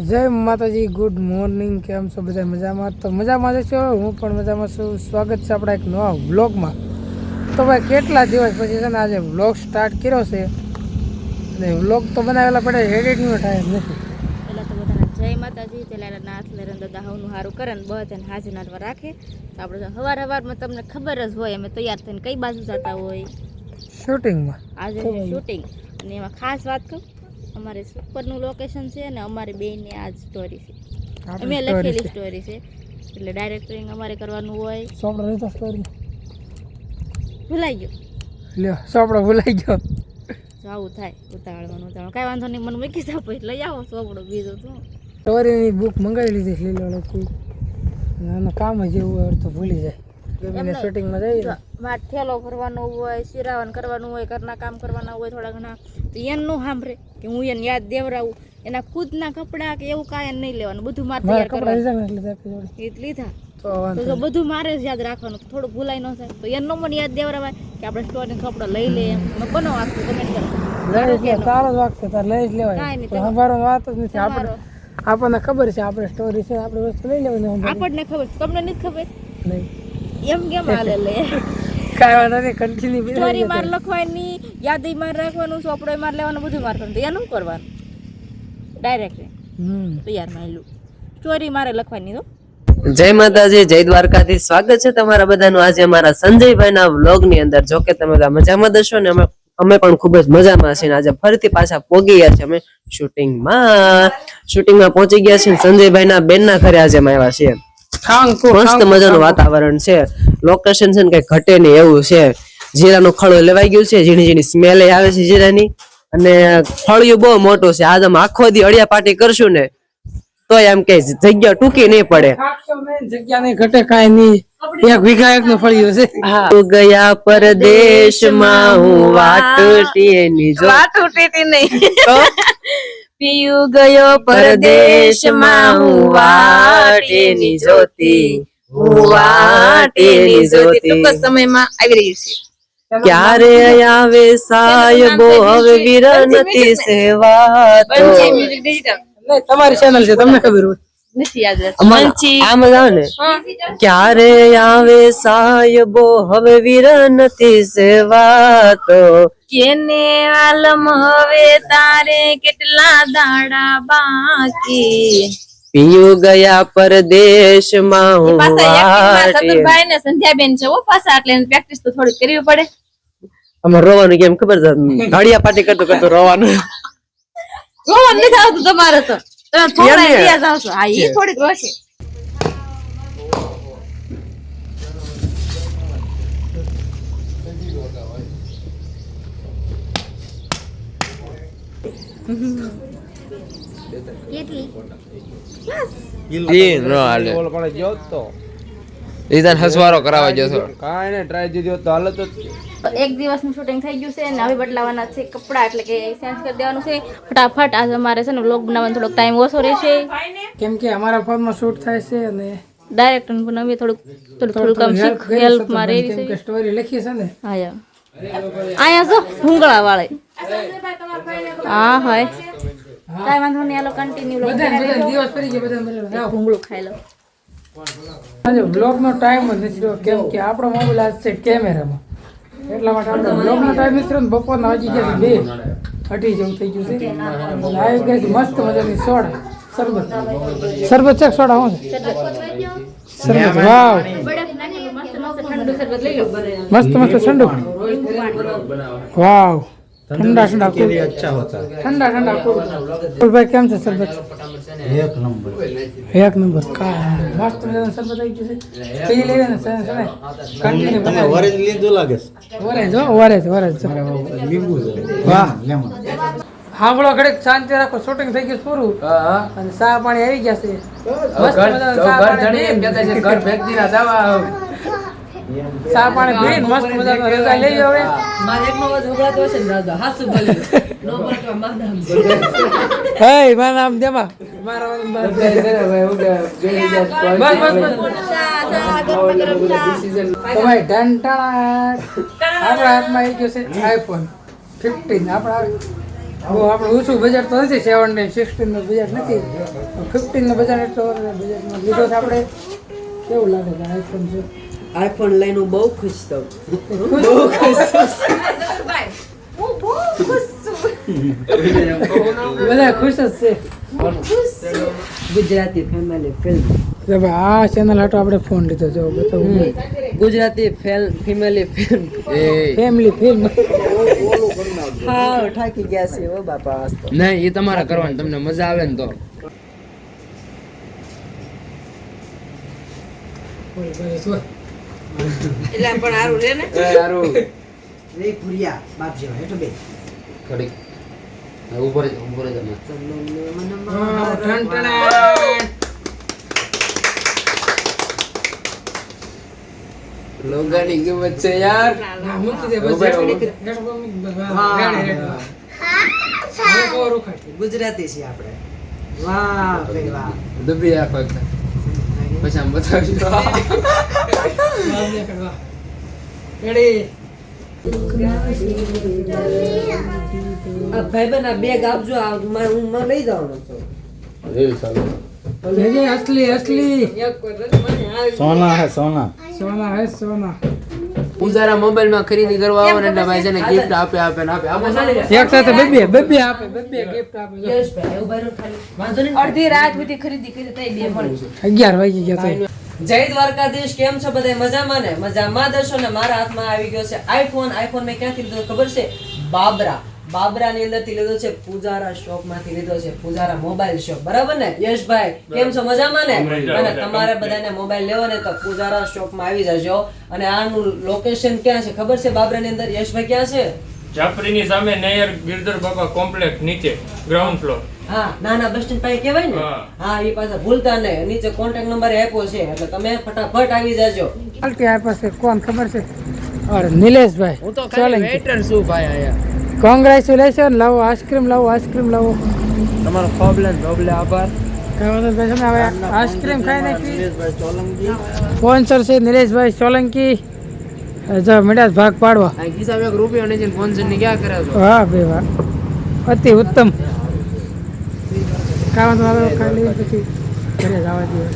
જય માતાજી, good morning. કેમ છો બધા? મજામાં? તો મજામાં જ છો, હું પણ મજામાં છું. સ્વાગત છે આપણા એક નવા વ્લોગમાં. તો ભાઈ કેટલા દિવસ પછી છે ને આજે વ્લોગ સ્ટાર્ટ કર્યો છે, અને વ્લોગ તો બનાવેલા પડે, એડિટનો ટાઈમ નથી. પહેલાં તો બધાને જય માતાજી. પેલા નાથ લેરન દાદા હવનું સારું કરે ને બધાને હાજર નાટવા રાખે. તો આપણે સવારમાં તમને ખબર જ હોય અમે તૈયાર થઈને કઈ બાજુ જતા હોય શૂટિંગમાં. આજે શૂટિંગ, અને એમાં ખાસ વાત કહું, અમારે સુપરનું લોકેશન છે અને અમારી બેનની આ સ્ટોરી છે, અમે લખેલી સ્ટોરી છે, એટલે ડાયરેક્ટરિંગ અમારે કરવાનું હોય. સોપડો રહેતો સ્ટોરી ભૂલાઈ ગયો, લ્યો સોપડો ભૂલાઈ ગયો. આવું થાય, ઉતાવળવાનું કાંઈ વાંધો નહીં, મને મૂકી જાવ પછી લઈ આવો સોપડો. બીજું શું, સ્ટોરીની બુક મંગાવી લીધી છે લીલો કોઈ આનું કામ જ એવું હોય તો ભૂલી જાય. શૂટિંગમાં જઈએ મારે થેલો ભરવાનો હોય, સિરાવન કરવાનું હોય, ઘરના કામ કરવાના હોય થોડા ઘણા, તો એનું સાંભળે કે હું એને યાદ દેવડાવું. એના ખુદના કપડાં કે એવું કાંઈ નહીં લેવાનું, બધું મારે તૈયાર કરવાનું. એ લીધા તો જો બધું મારે જ યાદ રાખવાનું, થોડું ભૂલાઈ ન થાય. તો એનો મને યાદ દેવડાવાય કે આપણે સ્ટોરીના કપડાં લઈ લઈએ, એમ બનાવો આખું કમેન્ટ કરો. તારો જ વાગશે, તારે લઈ જ લેવાય. અમારો વાત જ નથી. આપણને ખબર છે આપણે સ્ટોરી છે, આપણે વસ્તુ લઈ લેવાની. આપણને ખબર, તમને નથી ખબર નહીં એમ કેમ હાલે લે. કાંઈ વાંધો નહીં, કન્ટિન્યુ સ્ટોરી માર લખવાની, યાદી માર રાખવાનું, ચોપડો માર લેવાનું, બધું માર કરવાનું. એનું કરવાનું ડાયરેક્ટ તૈયાર માયલું. સ્ટોરી મારે લખવાની. તો જય માતાજી, જય દ્વારકાથી. સ્વાગત છે તમારા બધાનું આજે અમારા સંજયભાઈના વ્લોગ ની અંદર. જો કે તમે બધા મજામાં દશો ને અમે પણ ખૂબ જ મજામાં છીએ. આજે ફરીથી પાછા પોગી ગયા છે અમે શૂટિંગમાં પહોંચી ગયા છીએ. સંજયભાઈના બેનના ઘરે આજે અમે આવ્યા છીએ. મસ્ત મજાનું વાતાવરણ છે, લોકેશન છે ને કઈ ઘટે નહીં એવું છે. જીરાનો ખળો લેવાઈ ગયું છે, ઝીણી ઝીણી સ્મેલ આવે છે જીરાની, અને ફળિયું બહુ મોટું છે. આજ અમે આખો દી અડિયા પાટી કરશું ને તો એમ કે જગ્યા ટૂંકી નહીં પડે. જગ્યા નહીં ઘટે, કાંઈ નહીં. એક વીઘા એક નું ફળિયું છે. ગયા પરદેશમાં હું વાટુટીની જો વાટુટી નહીં પીયું ગયો પરદેશમાં હું વાટેની જોતી, હું વાટેની જોતી. ટૂંક સમયમાં આવી રહી છે. ક્યારે આવે સાયબો હવે વિરનતી સેવા તો. તમારી ચેનલ છે, તમને ખબર હોય. નથી યાદ આમ જાવ ને, ક્યારે આવે સાયબો હવે વિરનતી સેવા તો. કેને આલમ હવે તારે કેટલા દાડા બાકી. પીયું ગયા પરદેશમાં હું સતુરભાઈ ને સંધ્યાબેન છે પાછા, એટલે પ્રેક્ટિસ તો થોડી કરવી પડે. અમારે રોવાનું કેમ ખબર છે, ઘડિયા પાટી કરતો કરતો રોવાનું નથી આવતું તમારે. તો તમે થોડા રિયાઝ આવશો. હા, એ થોડીક રોશે. હસવારો કરાવવા જતો કાંઈ ને ટ્રાય દીધો તો હાલત એક દિવસનું શૂટિંગ થઈ ગયું છે ને હવે બદલાવાના છે કપડા, એટલે કે ચેન્જ કરી દેવાનું છે ફટાફટ. આજે અમારે છે ને વ્લોગ બનાવવાનો થોડોક ટાઈમ ઓછો રહેશે, કેમ કે અમારા ફોનમાં શૂટ થાય છે અને ડાયરેક્ટર પણ અમે થોડું કામ હેલ્પમાં રહી છે. સ્ટોરી લખી છે ને. હા અહીંયા જો ભૂંગળા વાળે. હા હાય, કાંઈ વાંધો નહીં, હાલો કન્ટિન્યુ દિવસ ફરી ગયા બધા ભૂંગળું ખાઈ લો. આજે વ્લોગ નો ટાઈમ જ નથી રહ્યો, કેમ કે આપણો મોબાઈલ આજ છે કેમેરામાં, એટલા માટે આપણે વ્લોગ નો ટાઈમ નથી રહ્યો. બપોરના વાગી ગયા 2:30 જેવું થઈ ગયું છે. આવી ગઈ છે મસ્ત મજાની સોડા, શરબત છે. સોડા શું છે? શરબત. વાવ, મસ્ત મસ્ત ઠંડુ. વાવ, ઠંડા ઠંડા ભાઈ કેમ છે શરબત? એક નંબર. મસ્ત મજાનું શરબત આવી ગયું છે. પી લેવે ને કન્ટિન્યુ બનાવી. ઓરેન્જ લીધું લાગે છે. ઓરેન્જ લીંબુ છે. વાહ, હાંભળો ઘડીક શાંતિ રાખો. શૂટિંગ થઈ ગયું પૂરું, અને ચા પાણી આવી ગયા છે. ચા પાણી પીને મસ્ત મજાનો રજા લઈ હવે. હે મારું નામ દેવા, મારા ભાઈ ઢંટાણા. આપણા હાથમાં આવી ગયો છે iPhone 15. આપણા બહુ આપણે ઓછું બજેટ તો નથી 17 16 નું બજેટ નથી 15 નું બજેટ તો બજેટમાં લીધો છે આપણે કેવું લાગે છે આઈફોન છે આઈફોન લઈને હું બહુ ખુશ છું બધા ખુશ જ છે ગુજરાતી ફેમિલી ફિલ્મ એટલે ભાઈ આ ચેનલ હાટો આપણે ફોન લીધો જો બતાવું Gujarati family film family film હા ઠાકી ગયા છે ઓ બાપા આજ તો. નહીં એ તમારે કરવાનું તમને મજા આવે ને તો એટલે પણ સારું રે ને રે પુરિયા બાપ જેવા હેઠો બે ઘડીક ઉપર જ લોગાની કિંમત છે યાર ગુજરાતી છીએ આપણે વાહ ભાઈ વાહ દબી આપો પછી આમ બતાવી દો આ ભાઈબંધ આ બેગ આપજો આ હું લઈ જવાનો છું असली सोना है सोना सोना है सोना પૂજારા મોબાઈલ માં ખરીદી કરવા આવો ને એટલે ભાઈ છે ને ગિફ્ટ આપે આપે ને આપે આપો ચાલી જાય એક સાથે બબ્બે આપે બબ્બે ગિફ્ટ આપે જો. યશભાઈ એવું બારું ખાલી વાંધો નહીં અડધી રાત સુધી ખરીદી કરી તઈ બે મળી 11 વાગી ગયા છે જય દ્વારકાધીશ કેમ છો બધા મજામાં ને મજામાં દર્શો ને મારા હાથમાં આવી ગયો છે આઈફોન મેં ક્યાંથી લીધો ખબર છે બાબરાની અંદરથી લીધો છે પૂજારા શોપ માંથી લીધો છે પૂજારા મોબાઈલ શોપ બરાબર ને યશભાઈ કેમ છો મજામાં ને અને તમારે બધાને મોબાઈલ લેવો ને તો પૂજારા શોપ માં આવી જજો અને આનું લોકેશન ક્યાં છે ખબર છે બાબરાની અંદર યશભાઈ ક્યાં છે જાફરીની સામે નેયર ગિરધર બાબા કોમ્પ્લેક્સ નીચે ગ્રાઉન્ડ ફ્લોર હા નાના બસ સ્ટેન્ડ પાસે કહેવાય ને હા. હા એ પાસે ભૂલતા નહીં નીચે કોન્ટેક્ટ નંબર આપ્યો છે એટલે તમે ફટાફટ આવી જાજો ક્વોલિટી આપે છે કોણ ખબર છે અરે નિલેશભાઈ હું તો ખાલી વેટર છું ભાઈ આયા કોંગ્રેચ્યુલેશન લાવો આઈસ્ક્રીમ લાવો તમારો પ્રોબ્લેમ આભાર કાંઈ વાંધો નહીં ભાઈ હવે આઈસ્ક્રીમ ખાઈ નાખી સ્પોન્સર છે નિલેશભાઈ સોલંકી જો મીઠા ભાગ પાડવા આ ખિસ્સામાં 1 રૂપિયો નહીં સ્પોન્સર ની ક્યાં કરે છો વાહ ભાઈ વાહ અતિ ઉત્તમ કાંઈ વાંધો નહીં, હવે ખાઈ લઈએ પછી ઘરે જવા દઈએ